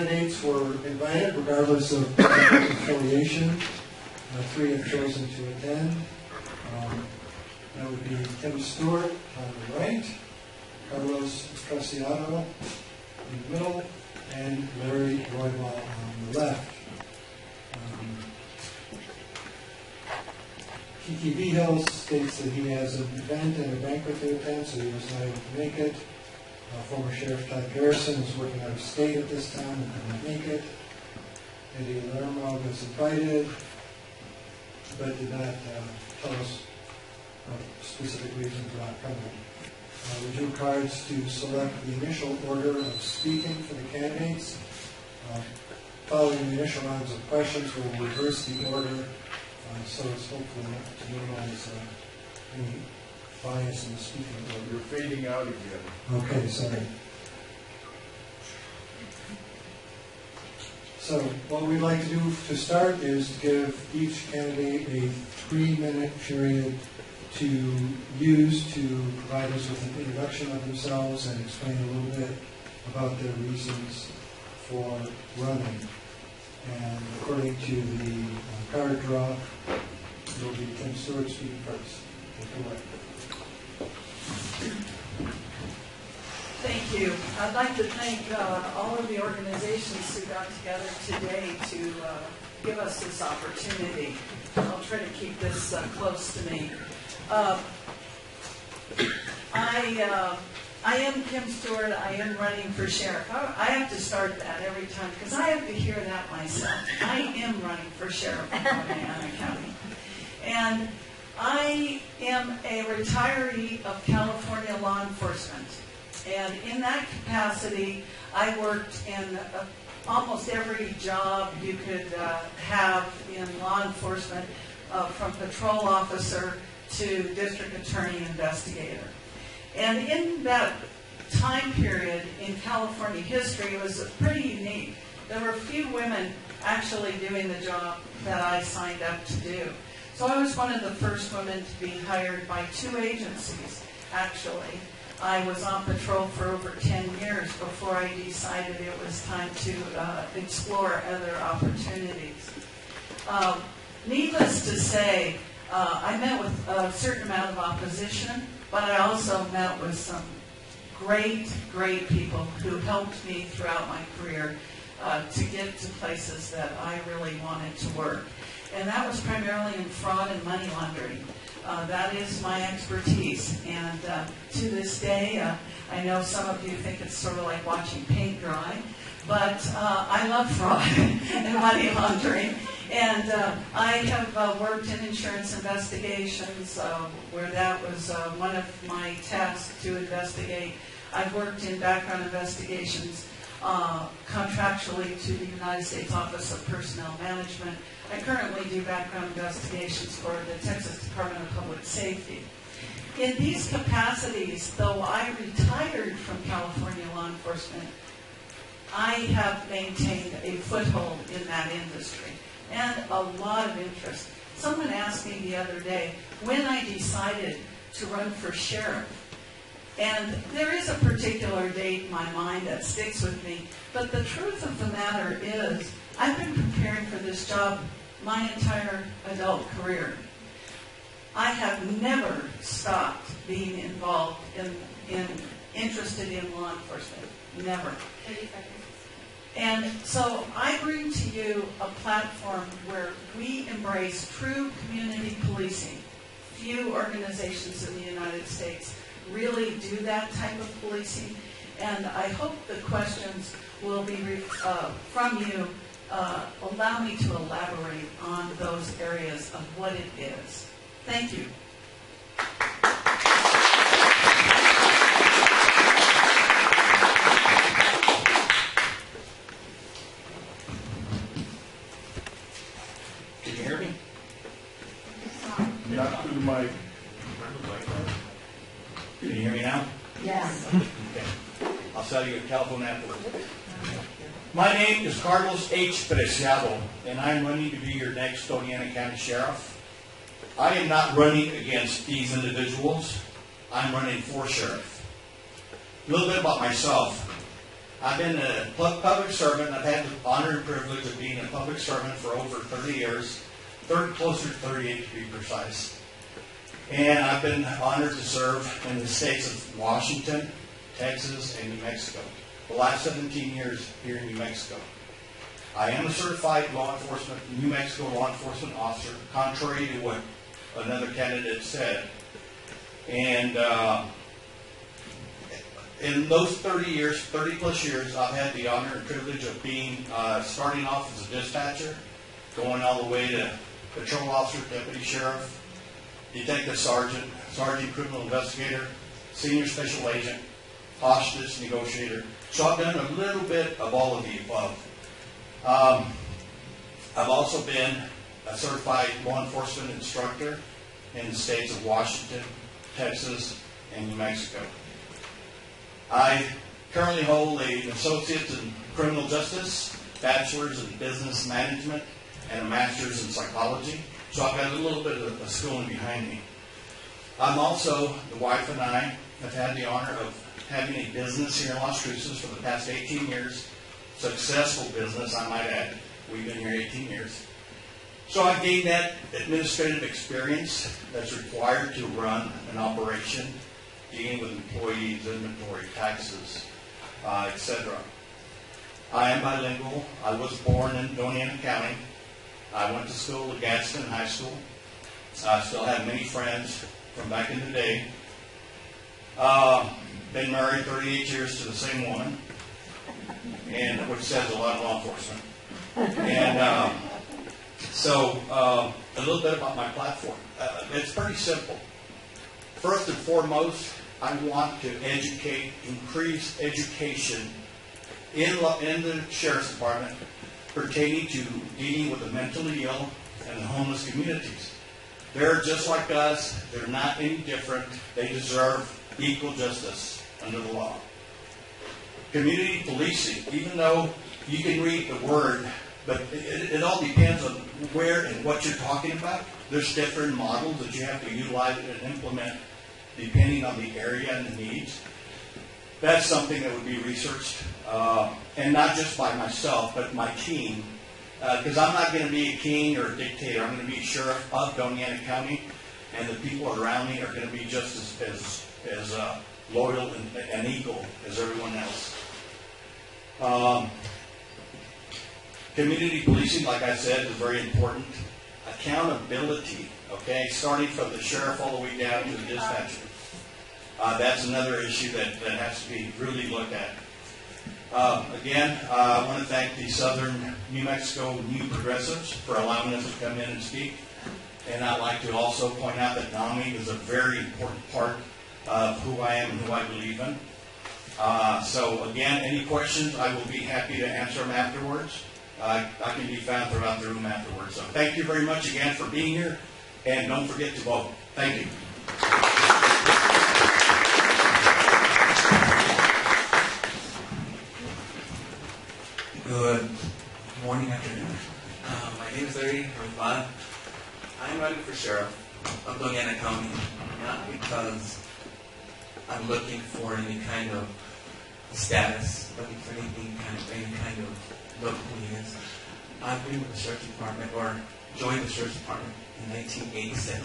candidates were invited, regardless of affiliation. 3 have chosen to attend. That would be Tim Stewart on the right, Carlos Preciado in the middle, and Larry Roybal on the left. Kiki Vigil states that he has an event and a banquet to attend, so he was not able to make it. Former Sheriff Todd Garrison is working out of state at this time and could not make it. Eddie Lermo was invited, but did not tell us specific reason for not coming. We drew cards to select the initial order of speaking for the candidates. Following the initial rounds of questions, we'll reverse the order so as hopefully to minimize any bias in the speaking order. You're fading out again. Okay, sorry. So what we'd like to do to start is to give each candidate a 3-minute period to use to provide us with an introduction of themselves and explain a little bit about their reasons for running. And according to the card draw, it will be Tim Stewart speaking first. Take it away. Thank you. I'd like to thank all of the organizations who got together today to give us this opportunity. I'll try to keep this close to me. I am Kim Stewart. I am running for sheriff. I have to start that every time because I have to hear that myself. I am running for sheriff in Dona County. And I am a retiree of California law enforcement. And in that capacity, I worked in almost every job you could have in law enforcement, from patrol officer to district attorney investigator. And in that time period in California history, it was pretty unique. There were few women actually doing the job that I signed up to do. So I was one of the first women to be hired by 2 agencies, actually. I was on patrol for over 10 years before I decided it was time to explore other opportunities. Needless to say, I met with a certain amount of opposition, but I also met with some great people who helped me throughout my career to get to places that I really wanted to work. And that was primarily in fraud and money laundering. That is my expertise. And to this day, I know some of you think it's sort of like watching paint dry, but I love fraud and money laundering. And I have worked in insurance investigations where that was one of my tasks to investigate. I've worked in background investigations contractually to the United States Office of Personnel Management. I currently do background investigations for the Texas Department of Public Safety. In these capacities, though I retired from California law enforcement, I have maintained a foothold in that industry and a lot of interest. Someone asked me the other day when I decided to run for sheriff. And there is a particular date in my mind that sticks with me, but the truth of the matter is I've been preparing for this job my entire adult career. I have never stopped being involved in interested in law enforcement. Never. And so I bring to you a platform where we embrace true community policing. Few organizations in the United States really do that type of policing, and I hope the questions will be from you allow me to elaborate on those areas of what it is. Thank you. Can you hear me? Not through the mic. Can you hear me now? Yes. Okay. I'll sell you a telephone afterwards. My name is Carlos H. Preciado, and I'm running to be your next Dona County Sheriff. I am not running against these individuals. I'm running for sheriff. A little bit about myself. I've been a public servant. I've had the honor and privilege of being a public servant for over 30 years, closer to 38 to be precise. And I've been honored to serve in the states of Washington, Texas, and New Mexico. The last 17 years here in New Mexico. I am a certified New Mexico law enforcement officer, contrary to what another candidate said. And in those 30 plus years, I've had the honor and privilege of being, starting off as a dispatcher, going all the way to patrol officer, deputy sheriff, detective sergeant, sergeant criminal investigator, senior special agent, hostage negotiator. So I've done a little bit of all of the above. I've also been a certified law enforcement instructor in the states of Washington, Texas, and New Mexico. I currently hold an associate's in criminal justice, bachelor's in business management, and a master's in psychology. So I've got a little bit of schooling behind me. I'm also, the wife and I have had the honor of having a business here in Las Cruces for the past 18 years. Successful business, I might add. We've been here 18 years. So I gained that administrative experience that's required to run an operation, dealing with employees, inventory, taxes, etc. I am bilingual. I was born in Dona County. I went to school at Gadsden High School. I still have many friends from back in the day. Been married 38 years to the same woman, and which says a lot of law enforcement. And so a little bit about my platform. It's pretty simple. First and foremost, I want to increase education in the Sheriff's Department pertaining to dealing with the mentally ill and the homeless communities. They're just like us. They're not any different. They deserve equal justice under the law. Community policing, even though you can read the word, but it all depends on where and what you're talking about. There's different models that you have to utilize and implement depending on the area and the needs. That's something that would be researched, and not just by myself, but my team. Because I'm not going to be a king or a dictator. I'm going to be a sheriff of Dona County, and the people around me are going to be just as loyal and equal as everyone else. Community policing, like I said, is very important. Accountability, okay, starting from the sheriff all the way down to the dispatcher. That's another issue that has to be really looked at. Again, I want to thank the Southern New Mexico New Progressives for allowing us to come in and speak. And I'd like to also point out that NAMI is a very important part of who I am and who I believe in. So again, any questions, I will be happy to answer them afterwards. I can be found throughout the room afterwards. So thank you very much again for being here, and don't forget to vote. Thank you. Good morning, afternoon. My name is Larry Roybal. I'm running for sheriff of Dona County, not because I'm looking for any kind of status, looking for any kind of look who he is. I've been with the Sheriff's Department, or joined the Sheriff's Department in 1987.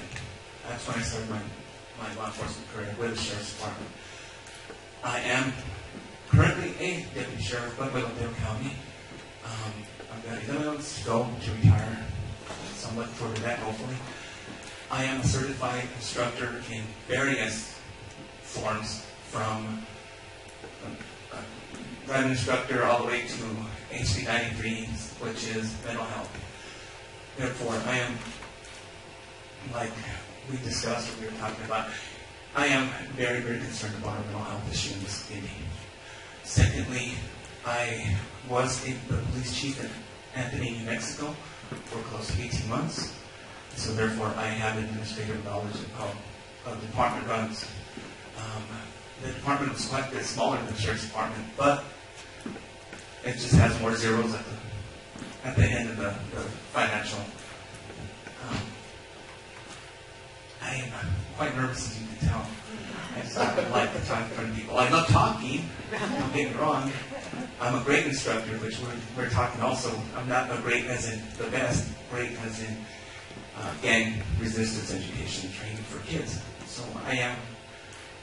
That's when I started my law enforcement career with the Sheriff's Department. I am currently a deputy sheriff of Dona County. I've got 11 months to go to retire, so I'm looking forward to that, hopefully. I am a certified instructor in various forms, from driving instructor all the way to HC 93, which is mental health. Therefore, I am, like we discussed, what we were talking about, I am very, very concerned about our mental health issue in this community. Secondly, I was the police chief in Anthony, New Mexico for close to 18 months. So therefore, I have administrative knowledge of how the department runs. The department was quite a bit smaller than the Sheriff's Department, but it just has more zeros at the end of the financial. I am quite nervous, as you can tell. I just don't like to talk in front of people. I love talking, don't get me wrong, I'm a great instructor, which we're talking also. I'm not a great as in the best, great as in gang resistance education training for kids. So I am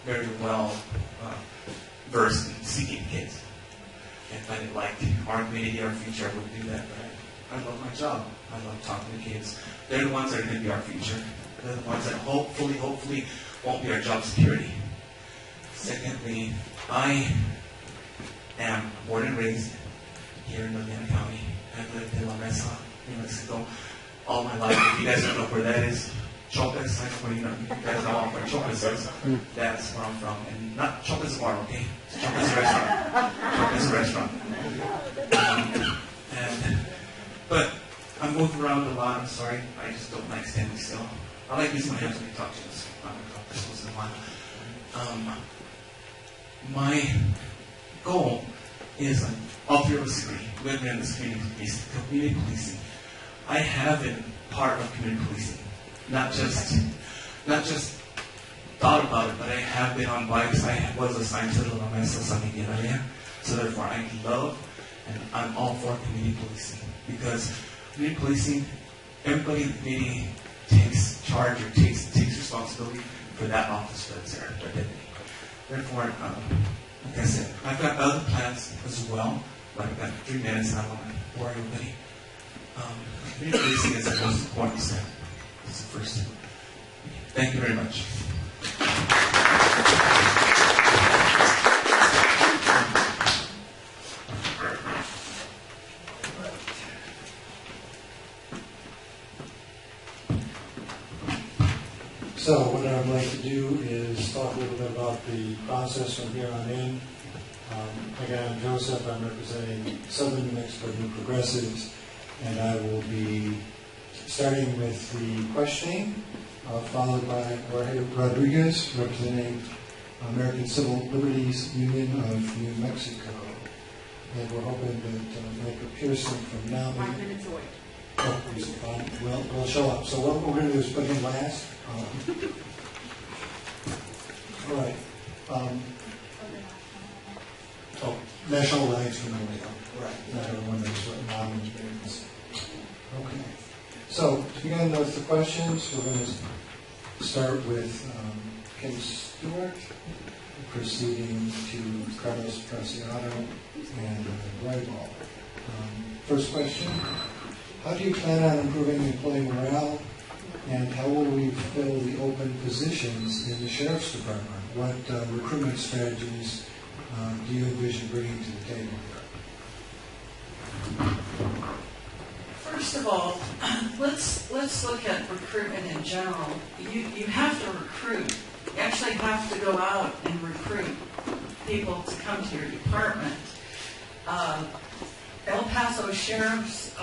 very well versed in seeking kids. If I didn't like our community, our future, I wouldn't do that. But I love my job. I love talking to kids. They're the ones that are going to be our future. They're the ones that hopefully won't be our job security. Secondly, I am born and raised here in Dona County. I've lived in La Mesa, New Mexico, all my life. If you guys don't know where that is, Chopez, I know where you guys know where Chopez is. That's where I'm from. And not Chopez Bar, okay? It's Chopez Restaurant. Chopez Restaurant. But I move around a lot, I'm sorry. I just don't like standing still. I like using my hands when you talk to us. I'm going to talk this once in a while. My goal is, all three of us agree, we're in this community policing. I have been part of community policing. Not just thought about it, but I have been on bikes. I was assigned to the La Mesa San Miguel area. So therefore I love and I'm all for community policing. Because community policing, everybody in the community takes charge or takes responsibility for that officer that's there, their deputy. Therefore, like I said, I've got other plans as well, but I've got 3 minutes and I don't want to bore everybody. Community policing is the most important step. It's the first step. Thank you very much. So what I'd like to do is talk a little bit about the process from here on in. Again, I'm Joseph. I'm representing Southern New Mexico New Progressives, and I will be starting with the questioning, followed by Jorge Rodriguez, representing American Civil Liberties Union of New Mexico. And we're hoping that Michael Pearson from now. 5 minutes away. Oh, we'll show up. So what we're going to do is put him last. All right. National Alliance for Mental Health. Right. Not everyone knows what NAMI means. Okay. So to begin with the questions, we're going to start with Kim Stewart, proceeding to Carlos Preciado and Roybal. First question. How do you plan on improving employee morale, and how will we fill the open positions in the Sheriff's Department? What recruitment strategies do you envision bringing to the table? First of all, let's look at recruitment in general. You have to recruit. You actually have to go out and recruit people to come to your department. El Paso Sheriff's,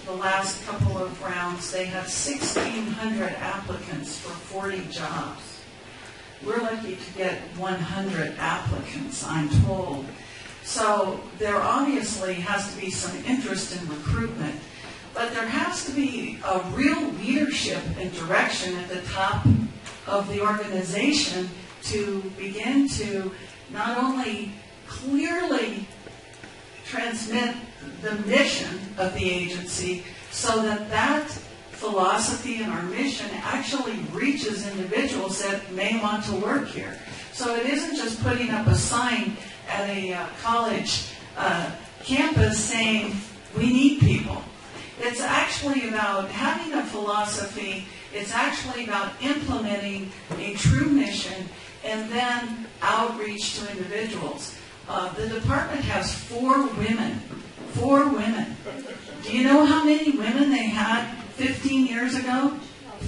the last couple of rounds, they had 1,600 applicants for 40 jobs. We're lucky to get 100 applicants, I'm told. So there obviously has to be some interest in recruitment, but there has to be a real leadership and direction at the top of the organization to begin to not only clearly transmit the mission of the agency so that that philosophy and our mission actually reaches individuals that may want to work here. So it isn't just putting up a sign at a college campus saying, we need people. It's actually about having a philosophy. It's actually about implementing a true mission and then outreach to individuals. The department has 4 women. 4 women. Do you know how many women they had 15 years ago?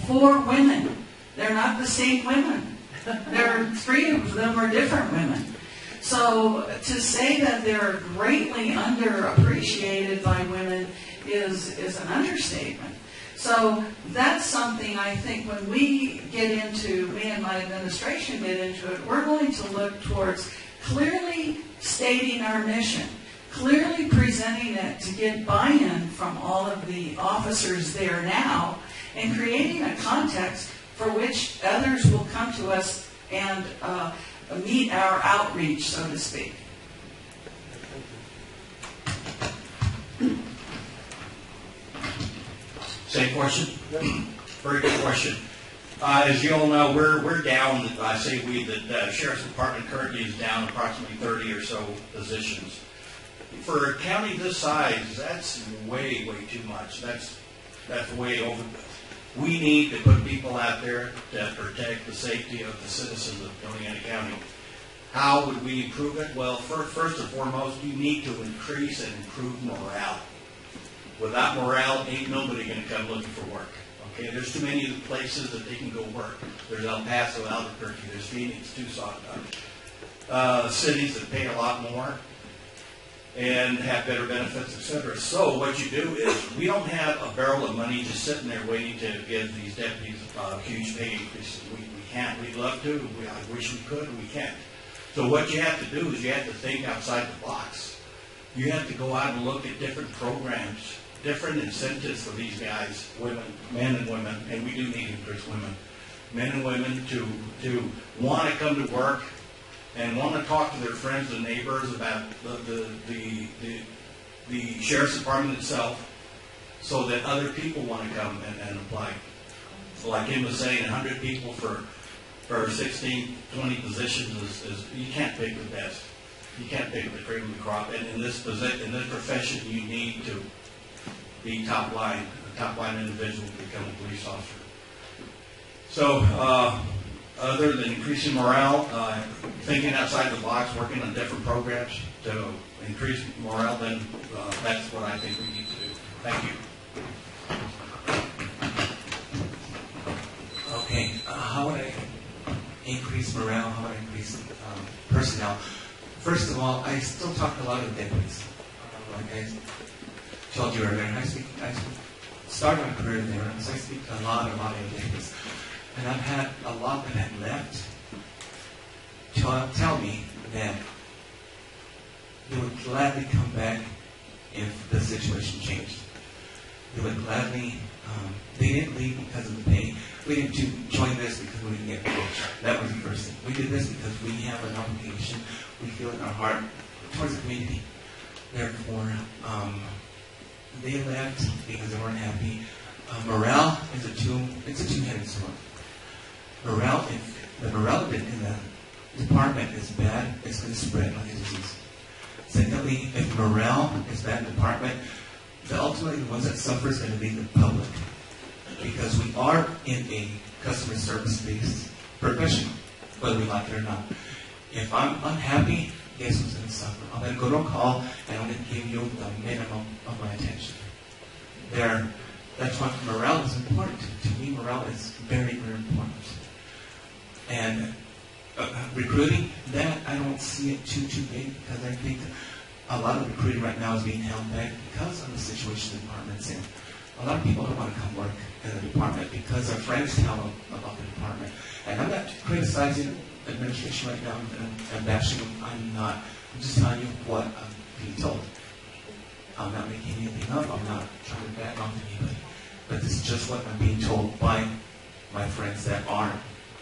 4 women. They're not the same women. There are 3 of them are different women. So to say that they're greatly underappreciated by women is an understatement. So that's something I think when we and my administration get into it, we're going to look towards clearly stating our mission, clearly presenting it to get buy-in from all of the officers there now, and creating a context for which others will come to us and meet our outreach, so to speak. Same question? Very good question. As you all know, we're down, I say we, the Sheriff's Department currently is down approximately 30 or so positions. For a county this size, that's way, way too much. That's way over. We need to put people out there to protect the safety of the citizens of Dona County. How would we improve it? Well, first and foremost, you need to increase and improve morale. Without morale, ain't nobody going to come looking for work. Okay, there's too many places that they can go work. There's El Paso, Albuquerque, there's Phoenix, Tucson, cities that pay a lot more and have better benefits, etc. So what you do is, we don't have a barrel of money just sitting there waiting to give these deputies huge pay increases. We can't. We'd love to. I wish we could. We can't. So what you have to do is you have to think outside the box. You have to go out and look at different programs, different incentives for these guys, women, men and women, and we do need to increase women, men and women to want to come to work and want to talk to their friends and neighbors about the Sheriff's Department itself, so that other people want to come and apply. So like Kim was saying, 100 people for 16, 20 positions is you can't pick the best. You can't pick the cream of the crop. And in this profession, you need to be top line, a top line individual to become a police officer. So, other than increasing morale, thinking outside the box, working on different programs to increase morale, then that's what I think we need to do. Thank you. Okay, how would I increase morale? How would I increase personnel? First of all, I still talk to a lot of deputies. Like I told you earlier, I started my career there, so I speak to a lot of deputies. And I've had a lot that have left tell me that they would gladly come back if the situation changed. They would gladly, they didn't leave because of the pay. We didn't join this because we didn't get paid. That was the first thing. We did this because we have an obligation. We feel in our heart towards the community. Therefore, they left because they weren't happy. Morale is a two-headed sword. Morale, if the morale in the department is bad, it's going to spread like a disease. Secondly, if morale is bad in the department, ultimately the ones that suffer is going to be the public. Because we are in a customer service-based profession, whether we like it or not. If I'm unhappy, guess who's going to suffer? I'm going to go to a call, and I'm going to give you the minimum of my attention. That's why morale is important. To me, morale is very, very important. And recruiting, that I don't see it too big, because I think a lot of recruiting right now is being held back because of the situation the department's in. A lot of people don't want to come work in the department because their friends tell them about the department. And I'm not criticizing administration right now and bashing them. I'm not. I'm just telling you what I'm being told. I'm not making anything up. I'm not trying to back off anybody. But this is just what I'm being told by my friends that are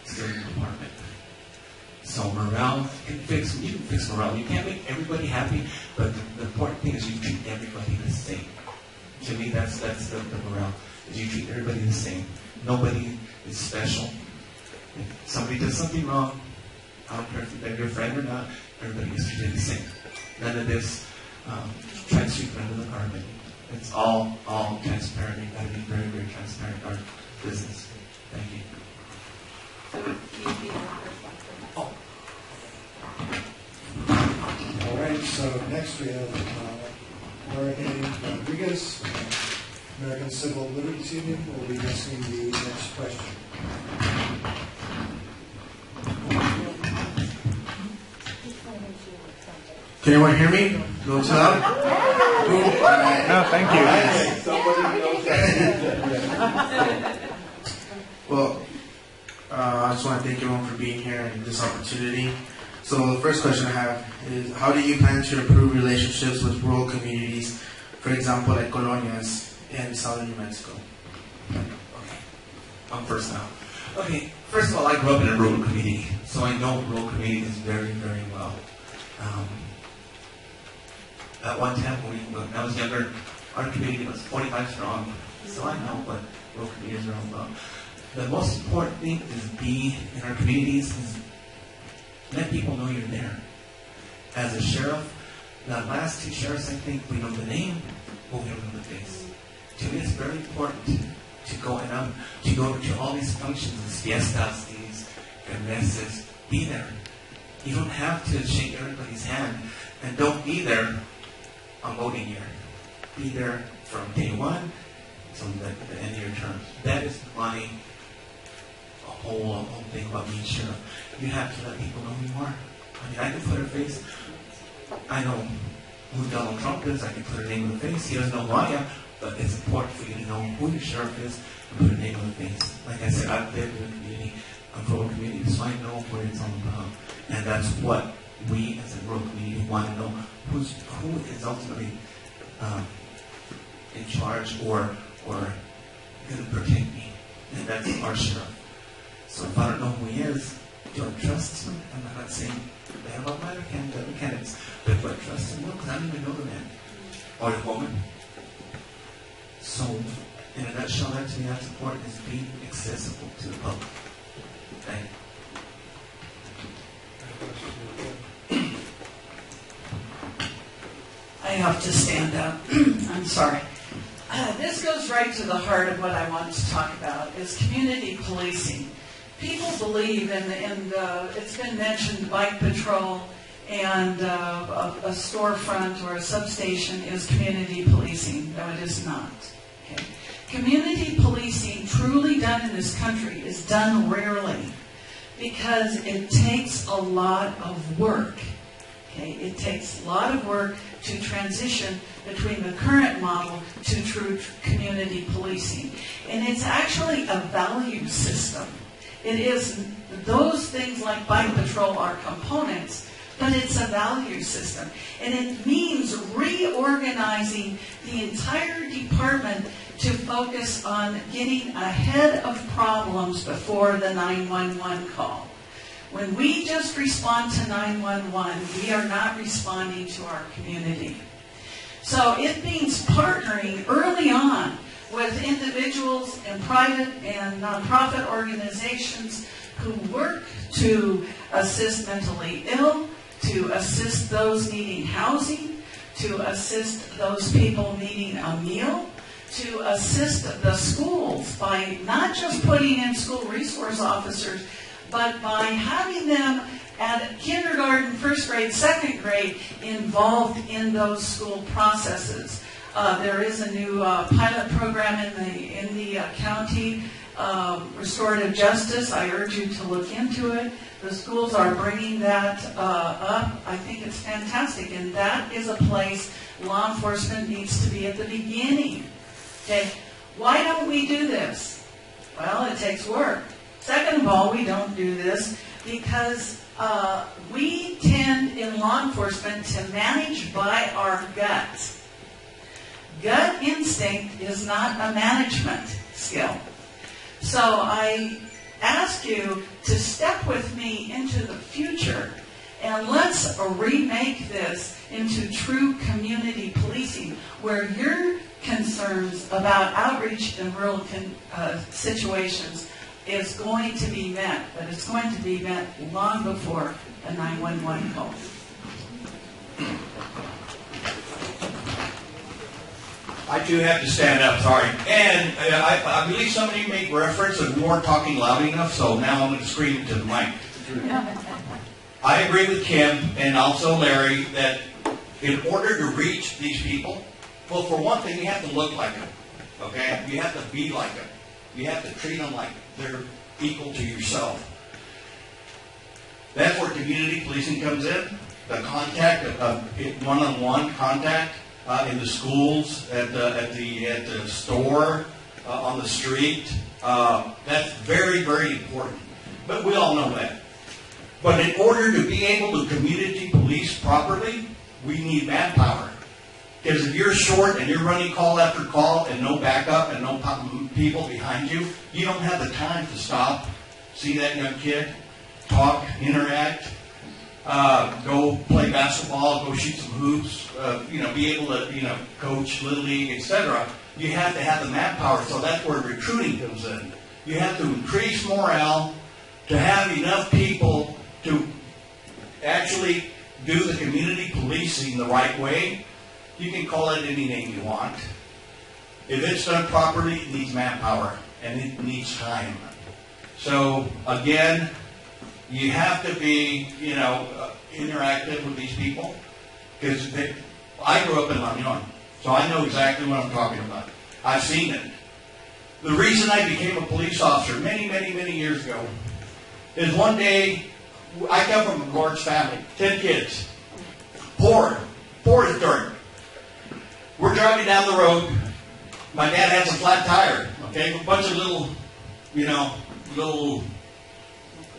still in the department. So morale, you can fix morale. You can't make everybody happy, but the important thing is you treat everybody the same. To me, that's the morale. Is you treat everybody the same. Nobody is special. If somebody does something wrong, I don't care if they're your friend or not, everybody is treated the same. None of this try to sweep under the carpet. It's all transparent. You've got to be very, very transparent in our business. Thank you. All right, so next we have Larry Rodriguez, American Civil Liberties Union, will be asking the next question. Can anyone hear me? A little too loud? No, thank you. Well, I just want to thank everyone for being here and this opportunity. So the first question I have is, how do you plan to improve relationships with rural communities, for example, like colonias in southern New Mexico? Okay, I'm first now. Okay, first of all, I grew up in a rural community, so I know rural communities very, very well. At one time, when I was younger, our community was 45 strong. so I know what rural communities are all about. The most important thing is be in our communities, is let people know you're there. As a sheriff, the last two sheriffs, I think, we know the name, but we don't know the face. To me, it's very important to go to all these functions, these fiestas, these kermeses, be there. You don't have to shake everybody's hand, and don't be there on voting year. Be there from day one till the end of your term. That is my whole thing about being sheriff. You have to let people know who you are. I mean, I can put a face. I know who Donald Trump is. I can put a name on the face. He doesn't know who I am, but it's important for you to know who your sheriff is and put a name on the face. Like I said, I've lived in a community, a rural community, so I know what it's all about. And that's what we as a rural community want to know. Who is ultimately in charge or going to protect me. And that's our sheriff. So if I don't know who he is, do I trust him? I'm not saying bad about my other candidates, but do I trust him? No, because I don't even know the man or the woman. So, in a nutshell, that to me, that's important, is being accessible to the public. Thank you. I have to stand up. I'm sorry. This goes right to the heart of what I want to talk about, is community policing. People believe, and it's been mentioned, bike patrol and a storefront or a substation is community policing. No, it is not. Okay. Community policing, truly done in this country, is done rarely because it takes a lot of work. Okay. It takes a lot of work to transition between the current model to true community policing. And it's actually a value system. It is, those things like bike patrol are components, but it's a value system. And it means reorganizing the entire department to focus on getting ahead of problems before the 911 call. When we just respond to 911, we are not responding to our community. So it means partnering early on with individuals and private and nonprofit organizations who work to assist mentally ill, to assist those needing housing, to assist those people needing a meal, to assist the schools by not just putting in school resource officers, but by having them at kindergarten, first grade, second grade involved in those school processes. There is a new pilot program in the county, restorative justice. I urge you to look into it. The schools are bringing that up. I think it's fantastic, and that is a place law enforcement needs to be at the beginning. Okay, why don't we do this? Well, it takes work. Second of all, we don't do this because we tend in law enforcement to manage by our gut. Gut instinct is not a management skill. So I ask you to step with me into the future and let's remake this into true community policing where your concerns about outreach in rural situations is going to be met, but it's going to be met long before a 911 call. I do have to stand up, sorry. And I believe somebody made reference that we weren't talking loud enough, so now I'm going to scream into the mic. I agree with Kim and also Larry that in order to reach these people, well, for one thing, you have to look like them, okay? You have to be like them. You have to treat them like they're equal to yourself. That's where community policing comes in, the contact, one-on-one contact. In the schools, at the store, on the street. That's very, very important. But we all know that. But in order to be able to community police properly, we need manpower. Because if you're short and you're running call after call and no backup and no people behind you, you don't have the time to stop, see that young kid, talk, interact, go play basketball, go shoot some hoops, be able to, coach Little League, etc. you have to have the manpower, so that's where recruiting comes in. You have to increase morale to have enough people to actually do the community policing the right way. You can call it any name you want. If it's done properly, it needs manpower and it needs time. So again, you have to be, interactive with these people, because I grew up in La Union, so I know exactly what I'm talking about. I've seen it. The reason I became a police officer many, many, many years ago is one day, I come from a large family, 10 kids, poor as dirt. We're driving down the road. My dad has a flat tire, okay, a bunch of little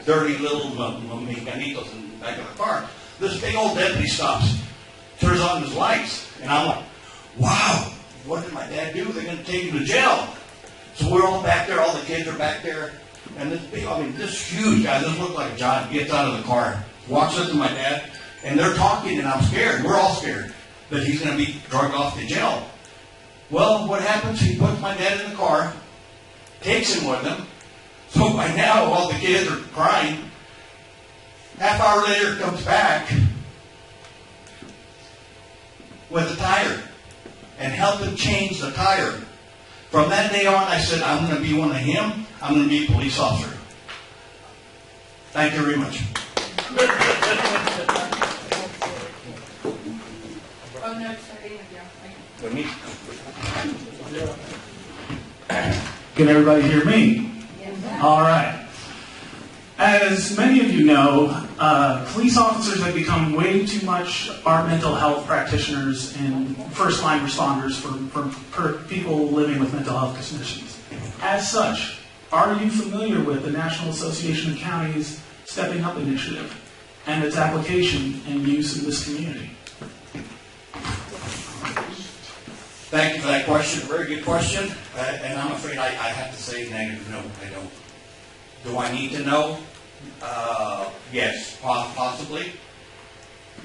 dirty little mecanitos in the back of the car. This big old deputy stops, turns on his lights, and I'm like, wow, what did my dad do? They're going to take him to jail. So we're all back there, all the kids are back there, and this huge guy, this looked like a giant, gets out of the car, walks up to my dad, and they're talking, and I'm scared. We're all scared that he's going to be dragged off to jail. Well, what happens? He puts my dad in the car, takes him with him. So by now, all the kids are crying. Half hour later, comes back with a tire and helped him change the tire. From that day on, I said, I'm going to be one of him. I'm going to be a police officer. Thank you very much. Oh, no, sorry. With me. Can everybody hear me? All right. As many of you know, police officers have become way too much our mental health practitioners and first-line responders for people living with mental health conditions. As such, are you familiar with the National Association of Counties Stepping Up initiative and its application and use in this community? Thank you for that question. Very good question. And I'm afraid I have to say negative. No, I don't. Do I need to know? Yes, possibly.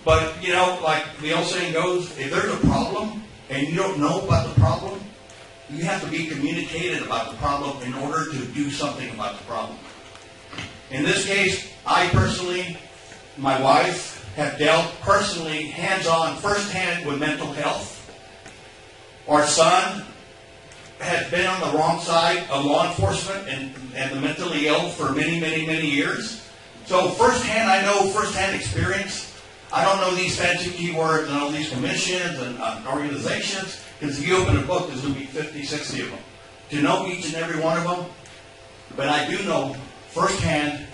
But, like the old saying goes, if there's a problem and you don't know about the problem, you have to be communicated about the problem in order to do something about the problem. In this case, I personally, my wife, have dealt personally, hands-on, firsthand with mental health. Our son has been on the wrong side of law enforcement and the mentally ill for many, many, many years. So firsthand experience. I don't know these fancy keywords and all these commissions and organizations, because if you open a book, there's going to be 50, 60 of them. To know each and every one of them, but I do know firsthand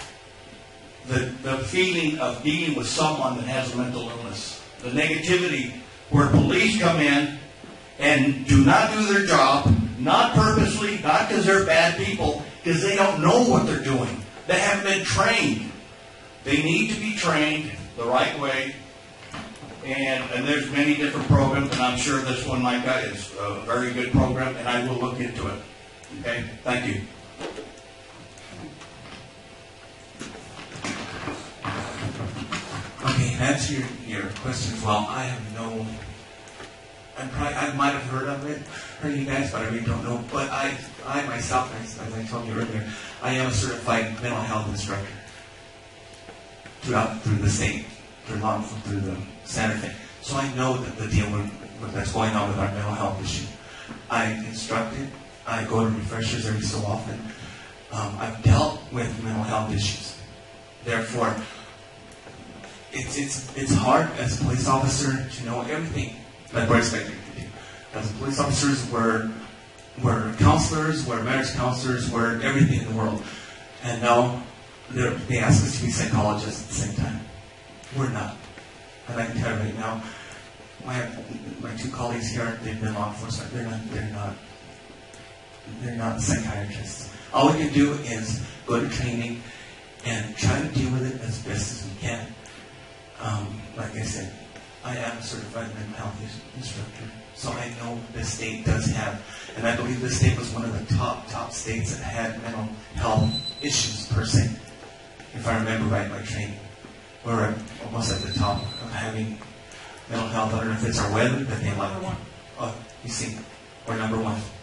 the feeling of dealing with someone that has a mental illness. The negativity where police come in and do not do their job, not purposely, not because they're bad people, because they don't know what they're doing. They haven't been trained. They need to be trained the right way. And there's many different programs, and I'm sure this one, like that, is a very good program, and I will look into it. Okay? Thank you. Okay, to answer your question as well, I have no... I might have heard you guys, but I really don't know. But I myself, as I told you earlier, I am a certified mental health instructor through the state, through the Santa Fe. So I know that the deal with that's going on with our mental health issue. I instruct it. I go to refreshers every so often. I've dealt with mental health issues. Therefore, it's hard as a police officer to know everything that we're expected to do. As police officers, we're counselors, we're marriage counselors, we're everything in the world. And now they ask us to be psychologists at the same time. We're not. And I can tell you right now, my two colleagues here, they've been law enforcement. They're not psychiatrists. All we can do is go to training and try to deal with it as best as we can. Like I said, I am a certified mental health instructor, so I know the state does have, and I believe the state was one of the top states that had mental health issues per se. If I remember right, my training, we're almost at the top of having mental health. I don't know if it's our weather that they like. Oh, you see, We're number one.